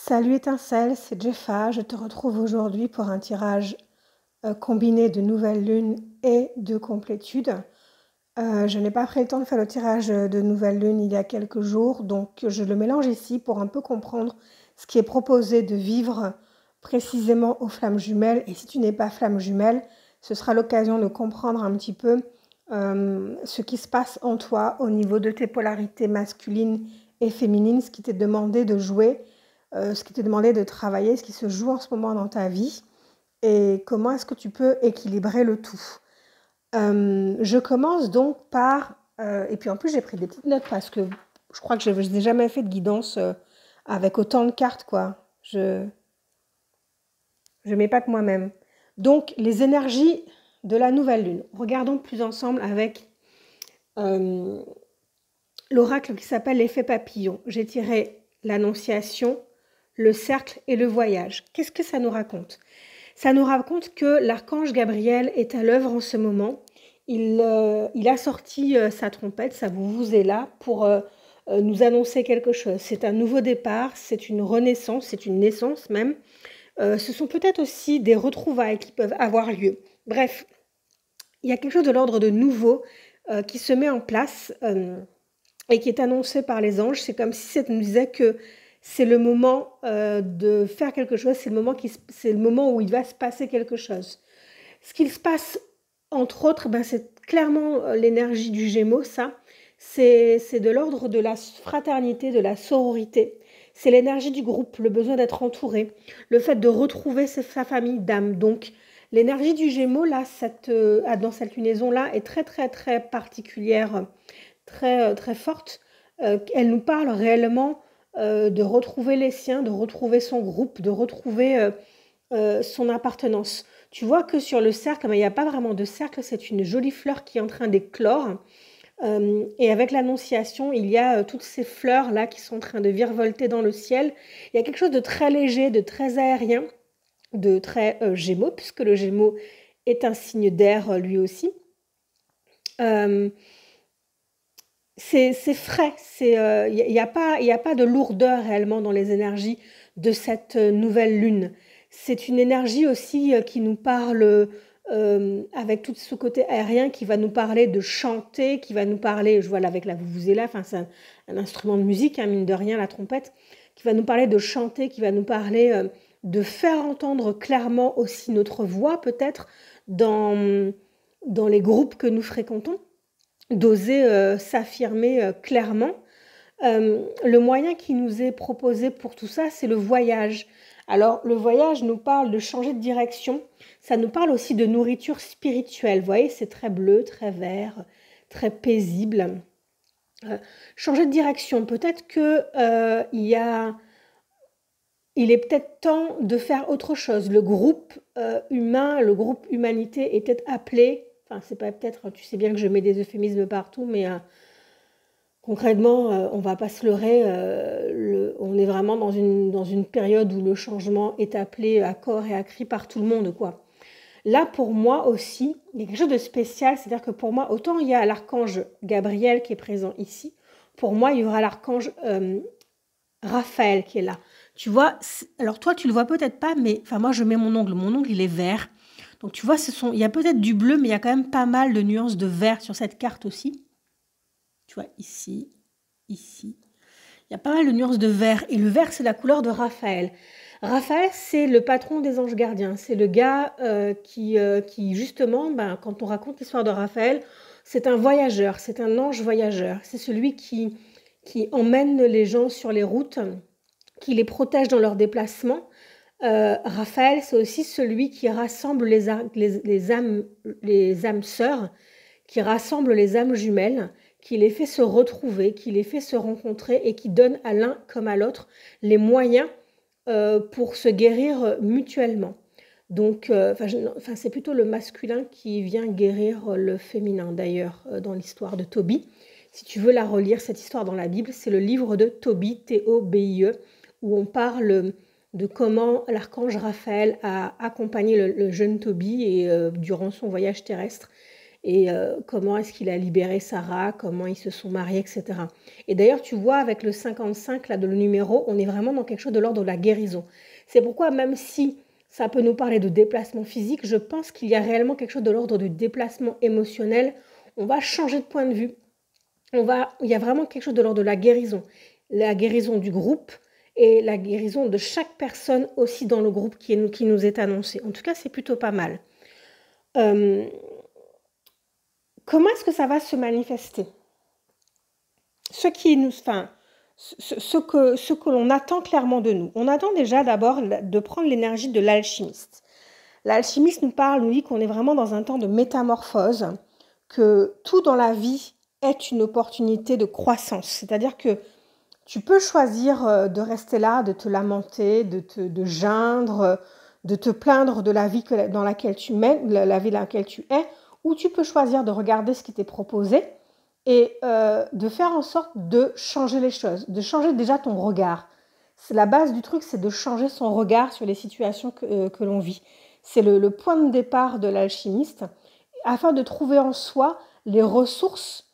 Salut étincelle, c'est Jeffa. Je te retrouve aujourd'hui pour un tirage combiné de nouvelle lune et de complétude. Je n'ai pas pris le temps de faire le tirage de nouvelle lune il y a quelques jours, donc je le mélange ici pour un peu comprendre ce qui est proposé de vivre précisément aux flammes jumelles. Et si tu n'es pas flamme jumelle, ce sera l'occasion de comprendre un petit peu ce qui se passe en toi au niveau de tes polarités masculines et féminines, ce qui t'est demandé de jouer, ce qui t'est demandé de travailler, ce qui se joue en ce moment dans ta vie et comment est-ce que tu peux équilibrer le tout. Je commence donc par... et puis en plus, j'ai pris des petites notes parce que je crois que je n'ai jamais fait de guidance avec autant de cartes, quoi. Je m'épate moi-même. Donc, les énergies de la nouvelle lune. Regardons plus ensemble avec l'oracle qui s'appelle l'effet papillon. J'ai tiré l'annonciation, le cercle et le voyage. Qu'est-ce que ça nous raconte? Ça nous raconte que l'archange Gabriel est à l'œuvre en ce moment. Il a sorti sa trompette, sa vuvuzela, pour nous annoncer quelque chose. C'est un nouveau départ, c'est une renaissance, c'est une naissance même. Ce sont peut-être aussi des retrouvailles qui peuvent avoir lieu. Bref, il y a quelque chose de l'ordre de nouveau qui se met en place et qui est annoncé par les anges. C'est comme si ça nous disait que c'est le moment de faire quelque chose, c'est le moment où il va se passer quelque chose. Ce qu'il se passe, entre autres, c'est clairement l'énergie du Gémeaux, ça. C'est de l'ordre de la fraternité, de la sororité. C'est l'énergie du groupe, le besoin d'être entouré, le fait de retrouver sa famille d'âme. Donc, l'énergie du Gémeaux, là, dans cette lunaison-là, est très, très, très particulière, très, très forte. Elle nous parle réellement de retrouver les siens, de retrouver son groupe, de retrouver son appartenance. Tu vois que sur le cercle, il n'y a pas vraiment de cercle, c'est une jolie fleur qui est en train d'éclore. Et avec l'annonciation, il y a toutes ces fleurs-là qui sont en train de virevolter dans le ciel. Il y a quelque chose de très léger, de très aérien, de très gémeaux, puisque le gémeaux est un signe d'air lui aussi. C'est frais, il n'y a pas de lourdeur réellement dans les énergies de cette nouvelle lune. C'est une énergie aussi qui nous parle, avec tout ce côté aérien, qui va nous parler de chanter, qui va nous parler, je vois là avec la vuvuzela, c'est un instrument de musique, hein, mine de rien, la trompette, qui va nous parler de chanter, qui va nous parler de faire entendre clairement aussi notre voix peut-être dans les groupes que nous fréquentons, d'oser s'affirmer clairement. Le moyen qui nous est proposé pour tout ça, c'est le voyage. Alors, le voyage nous parle de changer de direction. Ça nous parle aussi de nourriture spirituelle. Vous voyez, c'est très bleu, très vert, très paisible. Changer de direction. Peut-être que il est peut-être temps de faire autre chose. Le groupe humain, le groupe humanité est peut-être appelé. Enfin, c'est pas peut-être, tu sais bien que je mets des euphémismes partout, mais concrètement, on va pas se leurrer, on est vraiment dans une période où le changement est appelé à corps et à cri par tout le monde, quoi. Là, pour moi aussi, il y a quelque chose de spécial, c'est-à-dire que pour moi, autant il y a l'archange Gabriel qui est présent ici, pour moi, il y aura l'archange Raphaël qui est là. Tu vois, alors toi, tu le vois peut-être pas, mais enfin moi, je mets mon ongle. Mon ongle, il est vert. Donc tu vois, il y a peut-être du bleu, mais il y a quand même pas mal de nuances de vert sur cette carte aussi. Tu vois, ici. Il y a pas mal de nuances de vert. Et le vert, c'est la couleur de Raphaël. Raphaël, c'est le patron des anges gardiens. C'est le gars qui justement, quand on raconte l'histoire de Raphaël, c'est un voyageur, c'est un ange voyageur. C'est celui qui emmène les gens sur les routes, qui les protège dans leurs déplacements. Raphaël, c'est aussi celui qui rassemble les âmes sœurs, qui rassemble les âmes jumelles, qui les fait se retrouver, qui les fait se rencontrer et qui donne à l'un comme à l'autre les moyens pour se guérir mutuellement. Donc, c'est plutôt le masculin qui vient guérir le féminin, d'ailleurs, dans l'histoire de Tobie. Si tu veux la relire, cette histoire dans la Bible, c'est le livre de Tobie, T-O-B-I-E, où on parle de comment l'archange Raphaël a accompagné le jeune Tobie durant son voyage terrestre. et comment est-ce qu'il a libéré Sarah, comment ils se sont mariés, etc. Et d'ailleurs, tu vois, avec le 55, là, de le numéro, on est vraiment dans quelque chose de l'ordre de la guérison. C'est pourquoi, même si ça peut nous parler de déplacement physique, je pense qu'il y a réellement quelque chose de l'ordre du déplacement émotionnel. On va changer de point de vue. Il y a vraiment quelque chose de l'ordre de la guérison du groupe et la guérison de chaque personne aussi dans le groupe qui nous est annoncée. En tout cas, c'est plutôt pas mal. Comment est-ce que ça va se manifester? Ce que l'on attend clairement de nous. On attend déjà d'abord de prendre l'énergie de l'alchimiste. L'alchimiste nous dit qu'on est vraiment dans un temps de métamorphose, que tout dans la vie est une opportunité de croissance. C'est-à-dire que tu peux choisir de rester là, de te lamenter, de geindre, de te plaindre de la vie dans laquelle tu mènes, la vie dans laquelle tu es, ou tu peux choisir de regarder ce qui t'est proposé et de faire en sorte de changer les choses, de changer déjà ton regard. C'est la base du truc, c'est de changer son regard sur les situations que l'on vit. C'est le point de départ de l'alchimiste, afin de trouver en soi les ressources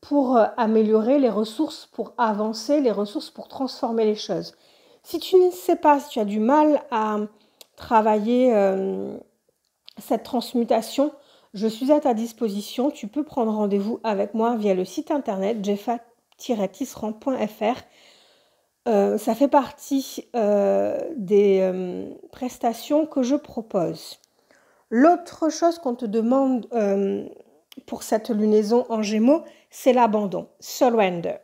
pour améliorer, les ressources pour avancer, les ressources pour transformer les choses. Si tu ne sais pas, si tu as du mal à travailler cette transmutation, je suis à ta disposition. Tu peux prendre rendez-vous avec moi via le site internet jeffa-tisserand.fr. Ça fait partie des prestations que je propose. L'autre chose qu'on te demande pour cette lunaison en Gémeaux, c'est l'abandon, surrender.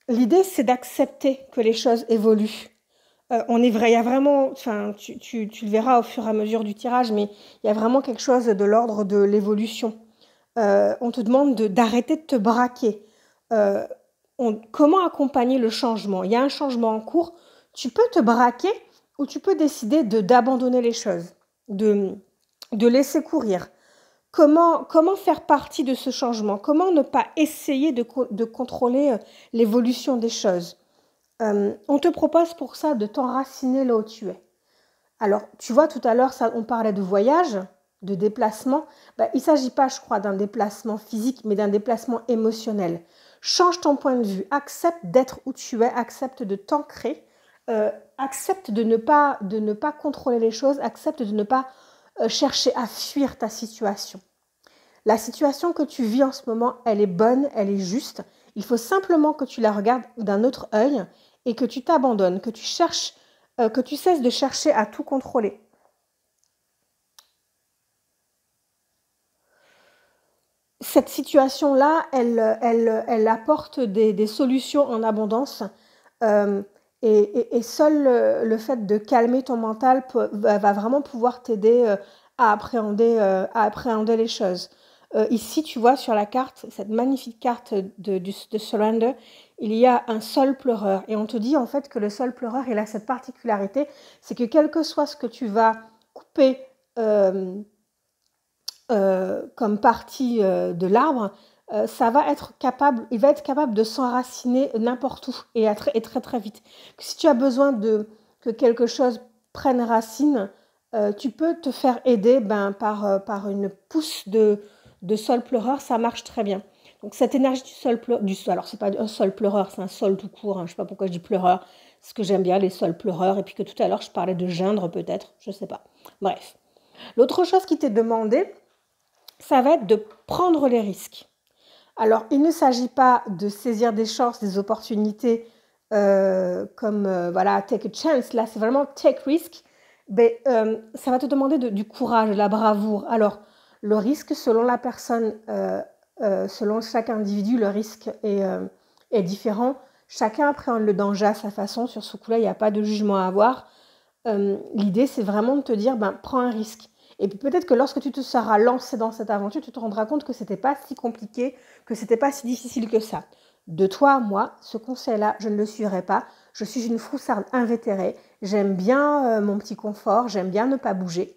L'idée, c'est d'accepter que les choses évoluent. Il y a vraiment, tu le verras au fur et à mesure du tirage, mais il y a vraiment quelque chose de l'ordre de l'évolution. On te demande d'arrêter de te braquer. Comment accompagner le changement? Il y a un changement en cours. Tu peux te braquer ou tu peux décider d'abandonner les choses, de laisser courir. Comment faire partie de ce changement? Comment ne pas essayer de contrôler l'évolution des choses? On te propose pour ça de t'enraciner là où tu es. Alors, tu vois, tout à l'heure, on parlait de voyage, de déplacement. Il ne s'agit pas, je crois, d'un déplacement physique, mais d'un déplacement émotionnel. Change ton point de vue, accepte d'être où tu es, accepte de t'ancrer, accepte de ne pas contrôler les choses, accepte de ne pas chercher à fuir ta situation. La situation que tu vis en ce moment, elle est bonne, elle est juste. Il faut simplement que tu la regardes d'un autre œil et que tu t'abandonnes, que tu cesses de chercher à tout contrôler. Cette situation-là, elle apporte des solutions en abondance et seul le fait de calmer ton mental va vraiment pouvoir t'aider à appréhender les choses. Ici, tu vois sur la carte, cette magnifique carte de Surrender, il y a un sol pleureur. Et on te dit en fait que le sol pleureur, il a cette particularité, c'est que quel que soit ce que tu vas couper comme partie de l'arbre, il va être capable de s'enraciner n'importe où et très très vite. Si tu as besoin que quelque chose prenne racine, tu peux te faire aider par une pousse de sol pleureur, ça marche très bien. Donc cette énergie du sol pleureur, alors c'est pas un sol pleureur, c'est un sol tout court, je ne sais pas pourquoi je dis pleureur, parce que j'aime bien les sols pleureurs, et puis que tout à l'heure je parlais de geindre peut-être, je ne sais pas. Bref. L'autre chose qui t'est demandé, ça va être de prendre les risques. Alors, il ne s'agit pas de saisir des chances, des opportunités comme take a chance. Là, c'est vraiment take risk. Mais ça va te demander du courage, de la bravoure. Alors, le risque, selon la personne, selon chaque individu, le risque est différent. Chacun appréhende le danger à sa façon. Sur ce coup-là, il n'y a pas de jugement à avoir. L'idée, c'est vraiment de te dire, prends un risque. Et puis peut-être que lorsque tu te seras lancé dans cette aventure, tu te rendras compte que c'était pas si compliqué, que c'était pas si difficile que ça. De toi à moi, ce conseil-là, je ne le suivrai pas. Je suis une froussarde invétérée. J'aime bien mon petit confort, j'aime bien ne pas bouger.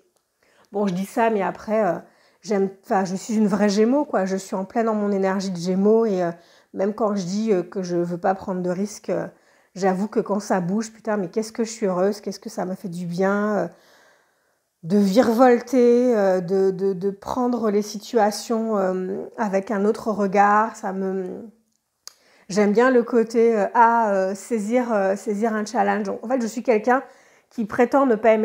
Bon, je dis ça, mais après, je suis une vraie Gémeaux, quoi. Je suis en pleine dans mon énergie de Gémeaux et même quand je dis que je veux pas prendre de risques, j'avoue que quand ça bouge, putain, mais qu'est-ce que je suis heureuse, qu'est-ce que ça m'a fait du bien. de virevolter, de prendre les situations avec un autre regard. J'aime bien le côté saisir un challenge. En fait, je suis quelqu'un qui prétend ne pas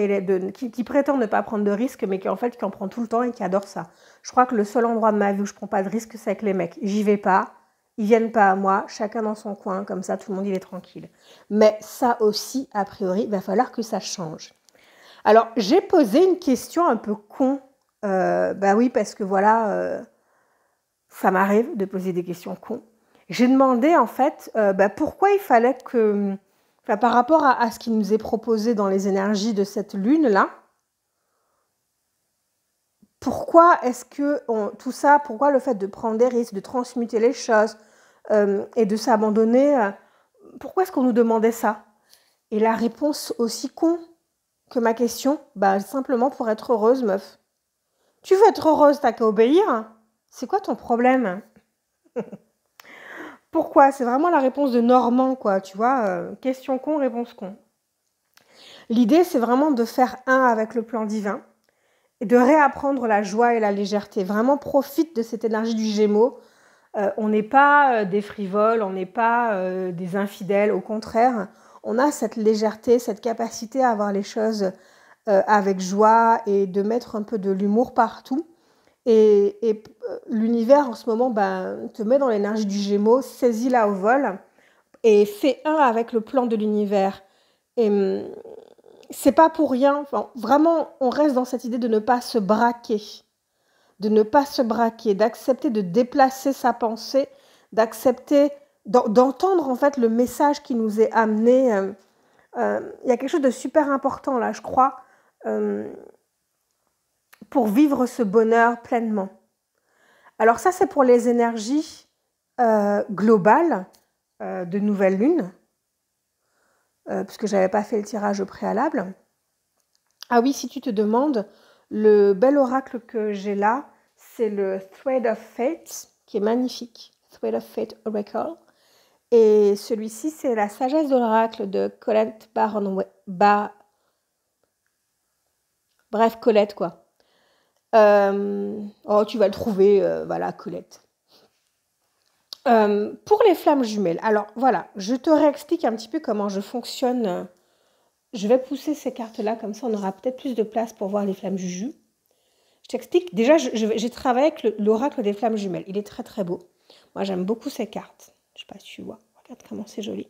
qui prétend ne pas prendre de risques, mais qui en prend tout le temps et qui adore ça. Je crois que le seul endroit de ma vie où je prends pas de risques, c'est avec les mecs. J'y vais pas, ils viennent pas à moi, chacun dans son coin, comme ça tout le monde il est tranquille. Mais ça aussi, a priori, il va falloir que ça change. Alors, j'ai posé une question un peu con. Bah oui, parce que voilà, ça m'arrive de poser des questions cons. J'ai demandé en fait pourquoi il fallait que, par rapport à ce qui nous est proposé dans les énergies de cette lune-là, pourquoi est-ce que tout ça, pourquoi le fait de prendre des risques, de transmuter les choses et de s'abandonner, pourquoi est-ce qu'on nous demandait ça? Et la réponse aussi con que ma question, simplement pour être heureuse, meuf. Tu veux être heureuse, t'as qu'à obéir. C'est quoi ton problème? Pourquoi? C'est vraiment la réponse de Normand, quoi, tu vois. Question con, réponse con. L'idée, c'est vraiment de faire un avec le plan divin et de réapprendre la joie et la légèreté. Vraiment, profite de cette énergie du Gémeaux. On n'est pas des frivoles, on n'est pas des infidèles. Au contraire, on a cette légèreté, cette capacité à voir les choses avec joie et de mettre un peu de l'humour partout. Et l'univers, en ce moment, te met dans l'énergie du Gémeaux, saisis-la au vol et fais un avec le plan de l'univers. Et c'est pas pour rien. Enfin, vraiment, on reste dans cette idée de ne pas se braquer. De ne pas se braquer, d'accepter de déplacer sa pensée, d'accepter, d'entendre en fait le message qui nous est amené. Il y a quelque chose de super important là, je crois, pour vivre ce bonheur pleinement. Alors ça, c'est pour les énergies globales de nouvelle lune, puisque je n'avais pas fait le tirage au préalable. Ah oui, si tu te demandes, le bel oracle que j'ai là, c'est le Thread of Fate, qui est magnifique. Thread of Fate Oracle. Et celui-ci, c'est la sagesse de l'oracle de Colette Baron. Bref, Colette, quoi. Tu vas le trouver, voilà, Colette. Pour les flammes jumelles, alors voilà, je te réexplique un petit peu comment je fonctionne. Je vais pousser ces cartes-là, comme ça on aura peut-être plus de place pour voir les flammes juju. Je t'explique. Déjà, j'ai travaillé avec l'oracle des flammes jumelles. Il est très très beau. Moi, j'aime beaucoup ces cartes. Je ne sais pas si tu vois. Regarde comment c'est joli.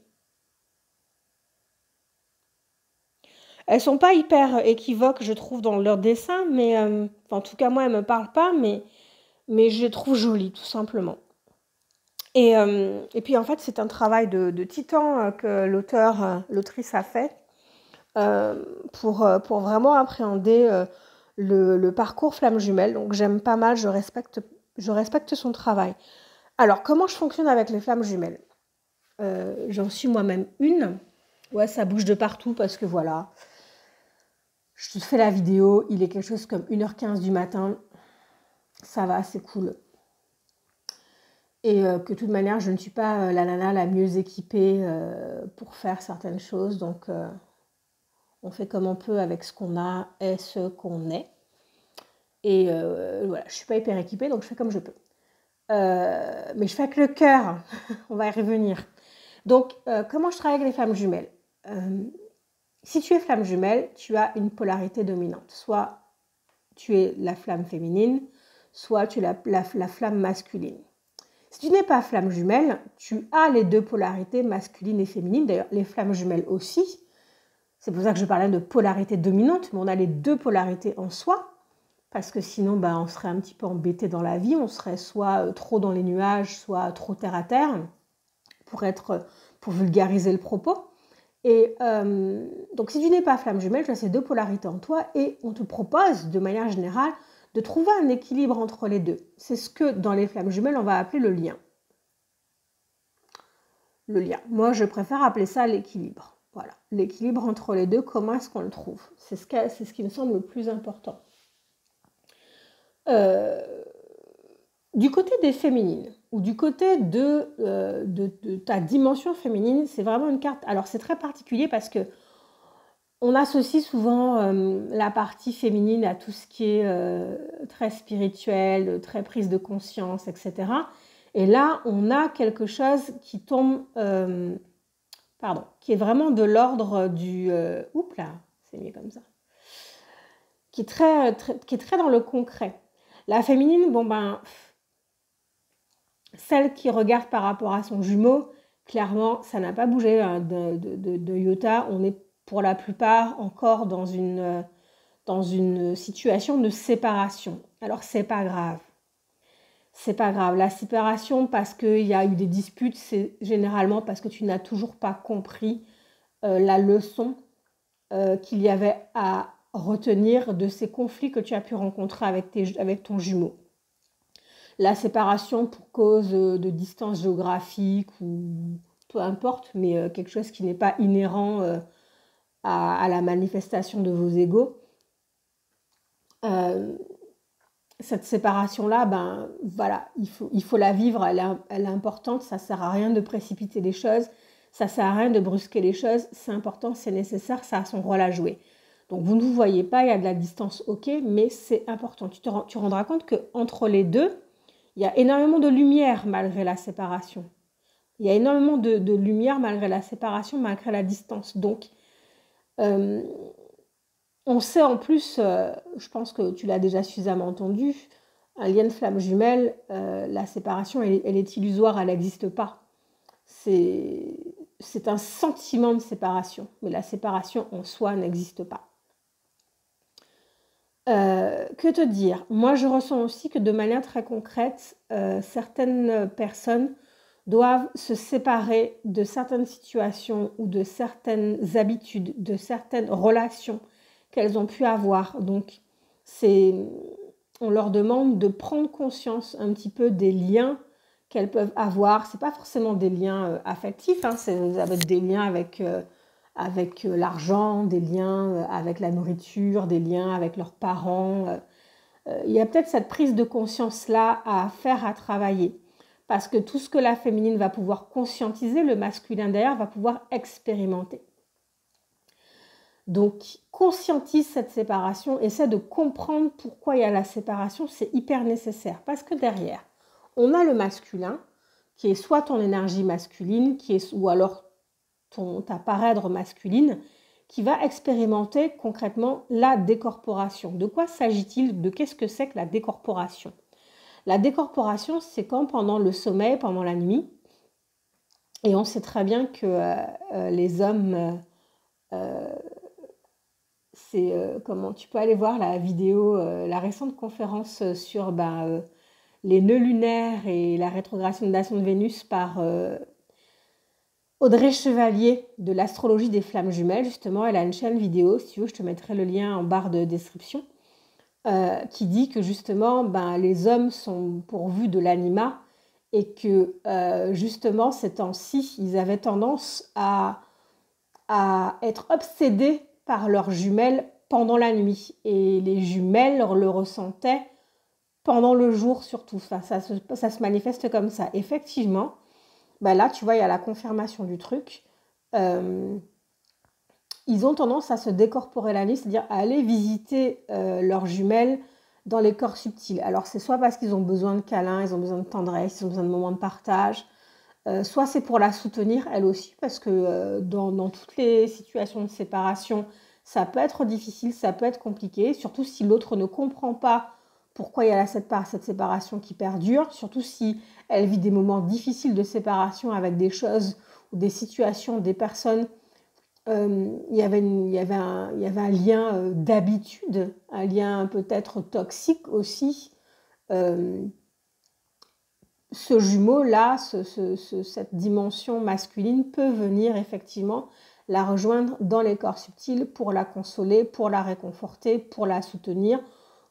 Elles sont pas hyper équivoques, je trouve, dans leur dessin, mais en tout cas, moi, elles me parlent pas, mais je les trouve jolies, tout simplement. Et puis, en fait, c'est un travail de titan que l'autrice a fait pour vraiment appréhender le parcours flamme jumelle. Donc, j'aime pas mal, je respecte son travail. Alors, comment je fonctionne avec les flammes jumelles? J'en suis moi-même une. Ouais, ça bouge de partout parce que voilà. Je te fais la vidéo, il est quelque chose comme 1h15 du matin. Ça va, c'est cool. Et que de toute manière, je ne suis pas la nana la mieux équipée pour faire certaines choses. Donc, on fait comme on peut avec ce qu'on a et ce qu'on est. Et voilà, je ne suis pas hyper équipée, donc je fais comme je peux. Mais je fais avec le cœur. On va y revenir. Donc, comment je travaille avec les flammes jumelles? Si tu es flamme jumelle, tu as une polarité dominante. Soit tu es la flamme féminine, soit tu es la flamme masculine. Si tu n'es pas flamme jumelle, tu as les deux polarités masculines et féminines. D'ailleurs, les flammes jumelles aussi. C'est pour ça que je parlais de polarité dominante, mais on a les deux polarités en soi. Parce que sinon, on serait un petit peu embêté dans la vie. On serait soit trop dans les nuages, soit trop terre à terre, pour vulgariser le propos. Et donc, si tu n'es pas flamme jumelle, tu as ces deux polarités en toi et on te propose, de manière générale, de trouver un équilibre entre les deux. C'est ce que, dans les flammes jumelles, on va appeler le lien. Le lien. Moi, je préfère appeler ça l'équilibre. Voilà. L'équilibre entre les deux, comment est-ce qu'on le trouve? C'est ce qui me semble le plus important. Du côté des féminines, ou du côté de ta dimension féminine, c'est vraiment une carte. Alors, c'est très particulier parce que On associe souvent la partie féminine à tout ce qui est très spirituel, très prise de conscience, etc. Et là, on a quelque chose qui tombe, pardon, qui est vraiment de l'ordre du... oups là, c'est mieux comme ça. Qui est très dans le concret. La féminine, bon ben, celle qui regarde par rapport à son jumeau, clairement, ça n'a pas bougé de iota. On est pour la plupart encore dans une situation de séparation. Alors, c'est pas grave. C'est pas grave. La séparation, parce qu'il y a eu des disputes, c'est généralement parce que tu n'as toujours pas compris la leçon qu'il y avait à retenir de ces conflits que tu as pu rencontrer avec ton jumeau. La séparation pour cause de distance géographique ou peu importe, mais quelque chose qui n'est pas inhérent à la manifestation de vos égos. Cette séparation-là, ben voilà, il faut la vivre, elle est importante, ça ne sert à rien de précipiter les choses, ça ne sert à rien de brusquer les choses, c'est important, c'est nécessaire, ça a son rôle à jouer. Donc vous ne vous voyez pas, il y a de la distance, ok, mais c'est important. Tu rendras compte qu'entre les deux, il y a énormément de lumière malgré la séparation. Il y a énormément de lumière malgré la séparation, malgré la distance. Donc, on sait en plus, je pense que tu l'as déjà suffisamment entendu, un lien de flamme jumelle, la séparation, elle est illusoire, elle n'existe pas. C'est un sentiment de séparation, mais la séparation en soi n'existe pas. Que te dire? Moi, je ressens aussi que de manière très concrète, certaines personnes doivent se séparer de certaines situations ou de certaines habitudes, de certaines relations qu'elles ont pu avoir. Donc, on leur demande de prendre conscience un petit peu des liens qu'elles peuvent avoir. Ce n'est pas forcément des liens affectifs, hein, ça va être des liens avec l'argent, des liens avec la nourriture, des liens avec leurs parents. Il y a peut-être cette prise de conscience-là à faire, à travailler. Parce que tout ce que la féminine va pouvoir conscientiser, le masculin derrière va pouvoir expérimenter. Donc, conscientise cette séparation, essaie de comprendre pourquoi il y a la séparation, c'est hyper nécessaire. Parce que derrière, on a le masculin, qui est soit ton énergie masculine, ou alors ta parèdre masculine, qui va expérimenter concrètement la décorporation. De quoi s'agit-il? De qu'est-ce que c'est que la décorporation? La décorporation, c'est quand pendant le sommeil, pendant la nuit, et on sait très bien que les hommes, comment tu peux aller voir la vidéo, la récente conférence sur les nœuds lunaires et la rétrogradation de Vénus par Audrey Chevalier de l'astrologie des flammes jumelles. Justement, elle a une chaîne vidéo, si tu veux, je te mettrai le lien en barre de description. Qui dit que justement les hommes sont pourvus de l'anima et que justement ces temps-ci ils avaient tendance à être obsédés par leurs jumelles pendant la nuit et les jumelles le ressentaient pendant le jour surtout. Enfin, ça se manifeste comme ça. Effectivement, là tu vois il y a la confirmation du truc. Ils ont tendance à se décorporer la nuit, c'est-à-dire à aller visiter leurs jumelles dans les corps subtils. Alors c'est soit parce qu'ils ont besoin de câlins, ils ont besoin de tendresse, ils ont besoin de moments de partage, soit c'est pour la soutenir elle aussi, parce que dans toutes les situations de séparation, ça peut être difficile, ça peut être compliqué, surtout si l'autre ne comprend pas pourquoi il y a cette séparation qui perdure, surtout si elle vit des moments difficiles de séparation avec des choses ou des situations, des personnes. Il y avait un lien d'habitude, un lien peut-être toxique aussi. Ce jumeau-là, cette dimension masculine peut venir effectivement la rejoindre dans les corps subtils pour la consoler, pour la réconforter, pour la soutenir,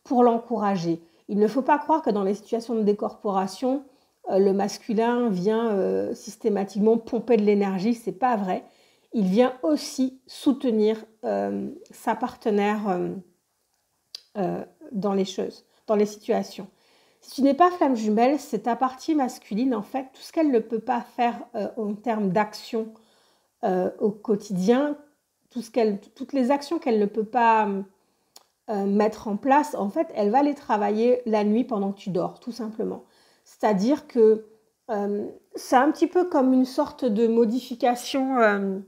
pour l'encourager. Il ne faut pas croire que dans les situations de décorporation, le masculin vient systématiquement pomper de l'énergie, c'est pas vrai. Il vient aussi soutenir sa partenaire dans les choses, dans les situations. Si tu n'es pas flamme jumelle, c'est ta partie masculine, en fait, tout ce qu'elle ne peut pas faire en termes d'action au quotidien, toutes les actions qu'elle ne peut pas mettre en place, en fait, elle va les travailler la nuit pendant que tu dors, tout simplement. C'est-à-dire que c'est un petit peu comme une sorte de modification.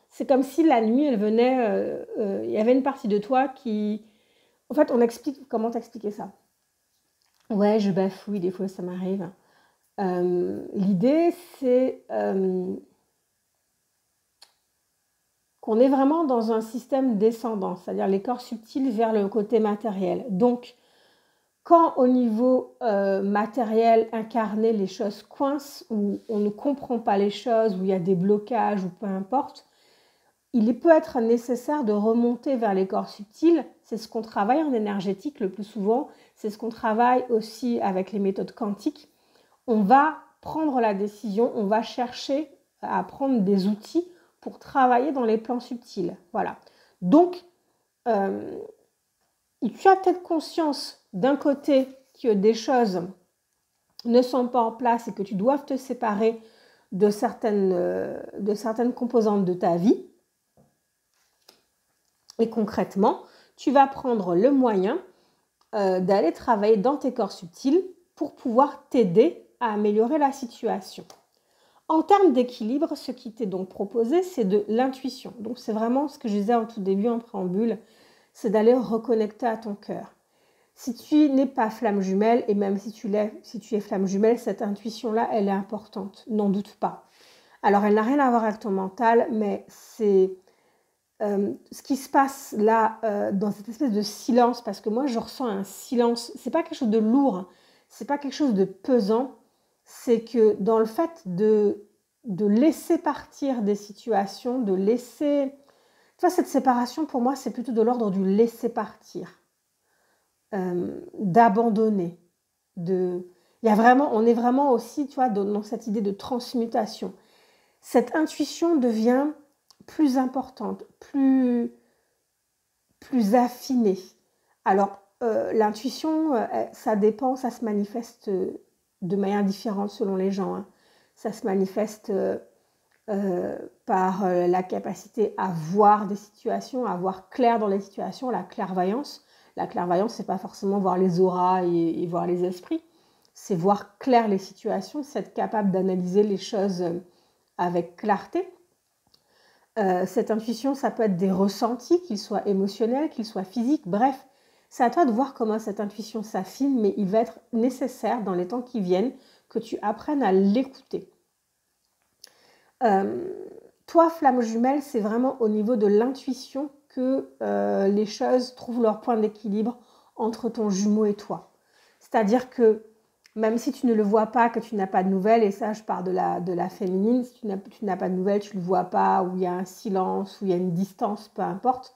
C'est comme si la nuit, elle venait, il y avait une partie de toi qui... En fait, on explique, comment t'expliquer ça? Ouais, je bafouille, des fois ça m'arrive. L'idée, c'est qu'on est vraiment dans un système descendant, c'est-à-dire les corps subtils vers le côté matériel. Donc, quand au niveau matériel incarné, les choses coincent, ou on ne comprend pas les choses, où il y a des blocages, ou peu importe, il peut être nécessaire de remonter vers les corps subtils. C'est ce qu'on travaille en énergétique le plus souvent, c'est ce qu'on travaille aussi avec les méthodes quantiques. On va prendre la décision, on va chercher à prendre des outils pour travailler dans les plans subtils. Voilà. Donc, tu as peut-être conscience d'un côté que des choses ne sont pas en place et que tu dois te séparer de certaines composantes de ta vie. Et concrètement, tu vas prendre le moyen d'aller travailler dans tes corps subtils pour pouvoir t'aider à améliorer la situation. En termes d'équilibre, ce qui t'est donc proposé, c'est de l'intuition. Donc c'est vraiment ce que je disais en tout début, en préambule, c'est d'aller reconnecter à ton cœur. Si tu n'es pas flamme jumelle, et même si tu es flamme jumelle, cette intuition-là, elle est importante, n'en doute pas. Alors elle n'a rien à voir avec ton mental, mais c'est ce qui se passe là, dans cette espèce de silence, parce que moi je ressens un silence, c'est pas quelque chose de lourd, c'est pas quelque chose de pesant, c'est que dans le fait de laisser partir des situations, de laisser... Tu vois, cette séparation, pour moi, c'est plutôt de l'ordre du laisser partir, d'abandonner. On est vraiment aussi, tu vois, dans cette idée de transmutation. Cette intuition devient plus importante, plus affinée. Alors, l'intuition, ça dépend, ça se manifeste de manière différente selon les gens. Hein. Ça se manifeste par la capacité à voir des situations, à voir clair dans les situations, la clairvoyance. La clairvoyance, c'est pas forcément voir les auras et voir les esprits, c'est voir clair les situations, c'est être capable d'analyser les choses avec clarté. Cette intuition, ça peut être des ressentis, qu'ils soient émotionnels, qu'ils soient physiques, bref, c'est à toi de voir comment cette intuition s'affine, mais il va être nécessaire dans les temps qui viennent que tu apprennes à l'écouter. Toi, flamme jumelle, c'est vraiment au niveau de l'intuition que les choses trouvent leur point d'équilibre entre ton jumeau et toi. C'est-à-dire que même si tu ne le vois pas, que tu n'as pas de nouvelles, et ça je parle de la féminine, si tu n'as pas de nouvelles, tu ne le vois pas, ou il y a un silence, ou il y a une distance, peu importe,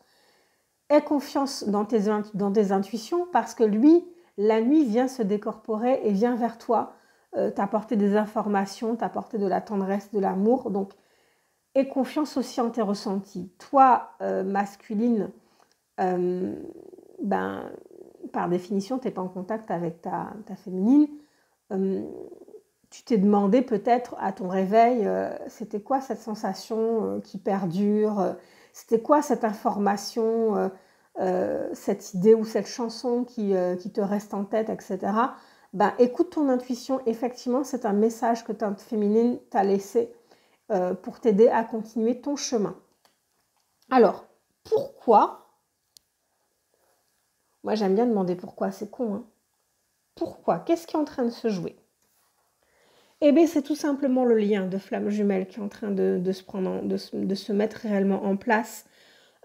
aie confiance dans tes intuitions, parce que lui, la nuit, vient se décorporer et vient vers toi t'apporter des informations, t'apporter de la tendresse, de l'amour. Donc, aie confiance aussi en tes ressentis. Toi, masculine, par définition, tu n'es pas en contact avec ta féminine. Tu t'es demandé peut-être à ton réveil, c'était quoi cette sensation qui perdure, c'était quoi cette information, cette idée ou cette chanson qui te reste en tête, etc. Écoute ton intuition, effectivement, c'est un message que ta féminine t'a laissé pour t'aider à continuer ton chemin. Alors, pourquoi? Moi, j'aime bien demander pourquoi, c'est con, hein. Pourquoi? Qu'est-ce qui est en train de se jouer? Eh bien, c'est tout simplement le lien de flamme jumelle qui est en train de se mettre réellement en place.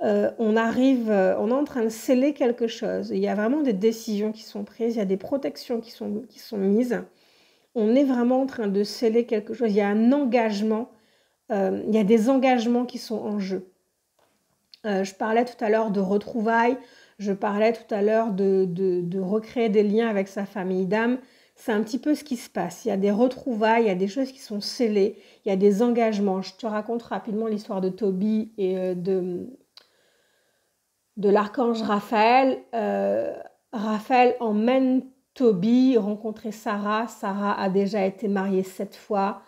On est en train de sceller quelque chose. Il y a vraiment des décisions qui sont prises, il y a des protections qui sont mises. On est vraiment en train de sceller quelque chose. Il y a un engagement, il y a des engagements qui sont en jeu. Je parlais tout à l'heure de retrouvailles, je parlais tout à l'heure de recréer des liens avec sa famille d'âme. C'est un petit peu ce qui se passe. Il y a des retrouvailles, il y a des choses qui sont scellées, il y a des engagements. Je te raconte rapidement l'histoire de Toby et de l'archange Raphaël. Raphaël emmène Toby rencontrer Sarah. Sarah a déjà été mariée 7 fois.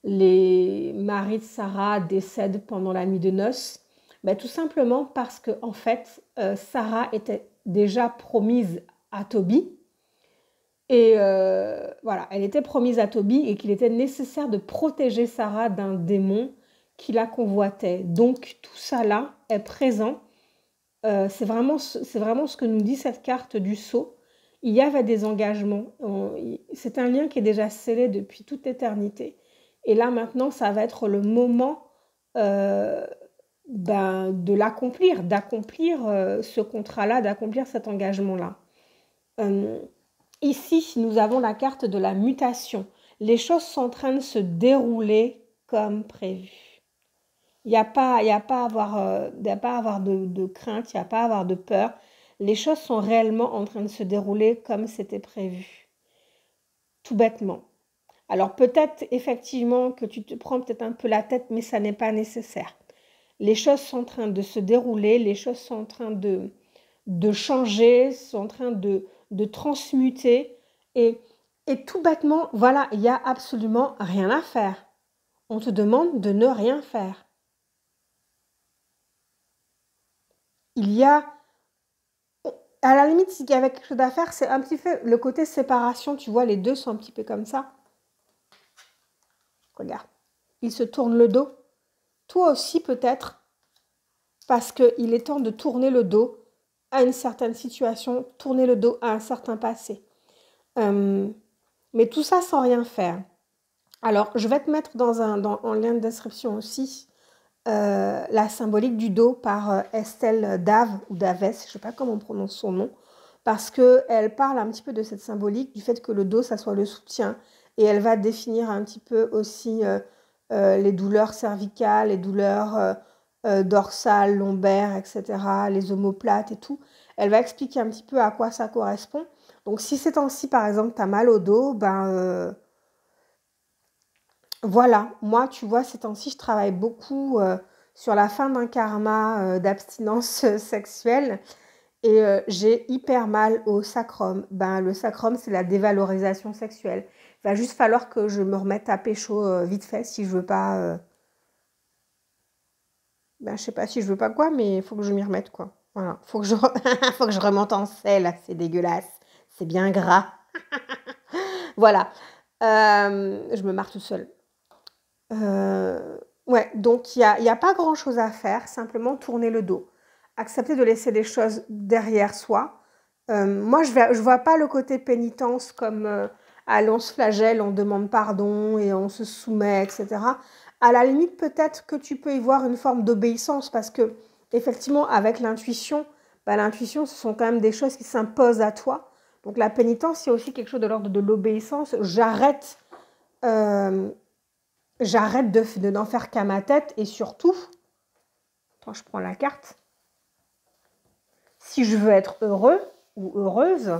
Les maris de Sarah décèdent pendant la nuit de noces. Ben, tout simplement parce que en fait, Sarah était déjà promise à Toby. Et voilà, elle était promise à Toby et qu'il était nécessaire de protéger Sarah d'un démon qui la convoitait. Donc tout ça là est présent. C'est vraiment ce que nous dit cette carte du sceau. Il y avait des engagements. C'est un lien qui est déjà scellé depuis toute éternité. Et là maintenant, ça va être le moment de l'accomplir, d'accomplir ce contrat-là, d'accomplir cet engagement-là. Ici, nous avons la carte de la mutation. Les choses sont en train de se dérouler comme prévu. Il n'y a pas à avoir de crainte, il n'y a pas à avoir de peur. Les choses sont réellement en train de se dérouler comme c'était prévu. Tout bêtement. Alors peut-être effectivement que tu te prends peut-être un peu la tête, mais ça n'est pas nécessaire. Les choses sont en train de se dérouler, les choses sont en train de changer, sont en train de transmuter. Et tout bêtement, voilà, il n'y a absolument rien à faire. On te demande de ne rien faire. Il y a, à la limite, s'il y avait quelque chose à faire, c'est un petit peu le côté séparation, tu vois, les deux sont un petit peu comme ça. Regarde, il se tourne le dos. Toi aussi peut-être, parce qu'il est temps de tourner le dos à une certaine situation, tourner le dos à un certain passé. Mais tout ça sans rien faire. Alors, je vais te mettre en lien de description aussi la symbolique du dos par Estelle Dave ou Daves, je ne sais pas comment on prononce son nom, parce qu'elle parle un petit peu de cette symbolique, du fait que le dos, ça soit le soutien. Et elle va définir un petit peu aussi les douleurs cervicales, les douleurs dorsales, lombaires, etc., les omoplates et tout. Elle va expliquer un petit peu à quoi ça correspond. Donc, si ces temps-ci, par exemple, tu as mal au dos, voilà, moi, tu vois, ces temps-ci, je travaille beaucoup sur la fin d'un karma d'abstinence sexuelle et j'ai hyper mal au sacrum. Le sacrum, c'est la dévalorisation sexuelle. Il va juste falloir que je me remette à pécho vite fait si je veux pas... je sais pas si je veux pas quoi, mais il faut que je m'y remette, quoi. Voilà, faut que je, faut que je remonte en selle, c'est dégueulasse. C'est bien gras. Voilà, je me marre toute seule. Ouais, donc il y a pas grand-chose à faire, simplement tourner le dos. Accepter de laisser les choses derrière soi. Moi, je vois pas le côté pénitence comme allez, on se flagelle, on demande pardon et on se soumet, etc. À la limite, peut-être que tu peux y voir une forme d'obéissance parce que, effectivement, avec l'intuition, l'intuition, ce sont quand même des choses qui s'imposent à toi. Donc la pénitence, c'est aussi quelque chose de l'ordre de l'obéissance. J'arrête de n'en faire qu'à ma tête et surtout, attends, je prends la carte, si je veux être heureux ou heureuse,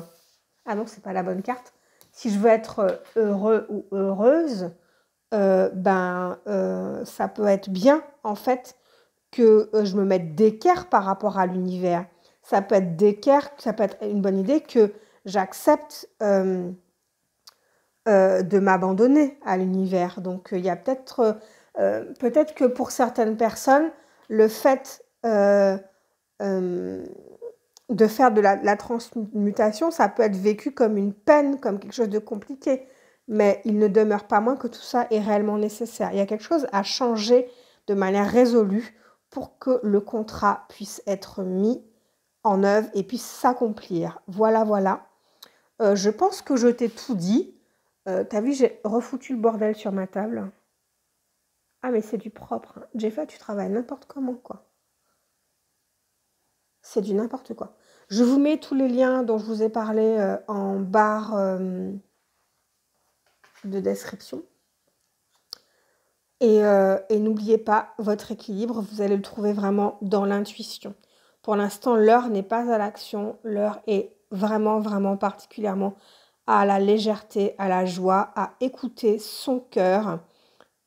ah non, c'est pas la bonne carte, si je veux être heureux ou heureuse, ça peut être bien en fait que je me mette d'équerre par rapport à l'univers. Ça peut être d'équerre, ça peut être une bonne idée que j'accepte de m'abandonner à l'univers. Donc, il y a peut-être que pour certaines personnes, le fait de faire de la transmutation, ça peut être vécu comme une peine, comme quelque chose de compliqué. Mais il ne demeure pas moins que tout ça est réellement nécessaire. Il y a quelque chose à changer de manière résolue pour que le contrat puisse être mis en œuvre et puisse s'accomplir. Voilà, voilà. Je pense que je t'ai tout dit. T'as vu, j'ai refoutu le bordel sur ma table. Ah, mais c'est du propre. Jeffa, tu travailles n'importe comment, quoi. C'est du n'importe quoi. Je vous mets tous les liens dont je vous ai parlé en barre de description. Et n'oubliez pas, votre équilibre, vous allez le trouver vraiment dans l'intuition. Pour l'instant, l'heure n'est pas à l'action. L'heure est vraiment, vraiment particulièrement à la légèreté, à la joie, à écouter son cœur.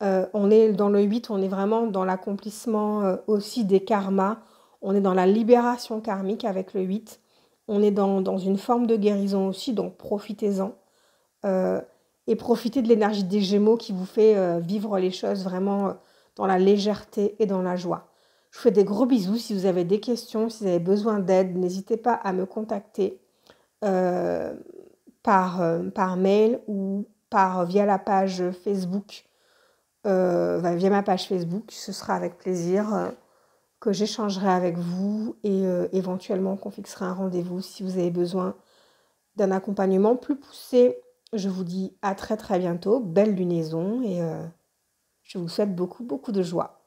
On est dans le 8, on est vraiment dans l'accomplissement aussi des karmas. On est dans la libération karmique avec le 8. On est dans une forme de guérison aussi, donc profitez-en. Et profitez de l'énergie des Gémeaux qui vous fait vivre les choses vraiment dans la légèreté et dans la joie. Je vous fais des gros bisous. Si vous avez des questions, si vous avez besoin d'aide, n'hésitez pas à me contacter par mail ou via la page Facebook, via ma page Facebook. Ce sera avec plaisir que j'échangerai avec vous et éventuellement qu'on fixera un rendez-vous si vous avez besoin d'un accompagnement plus poussé. Je vous dis à très très bientôt, belle lunaison et je vous souhaite beaucoup de joie.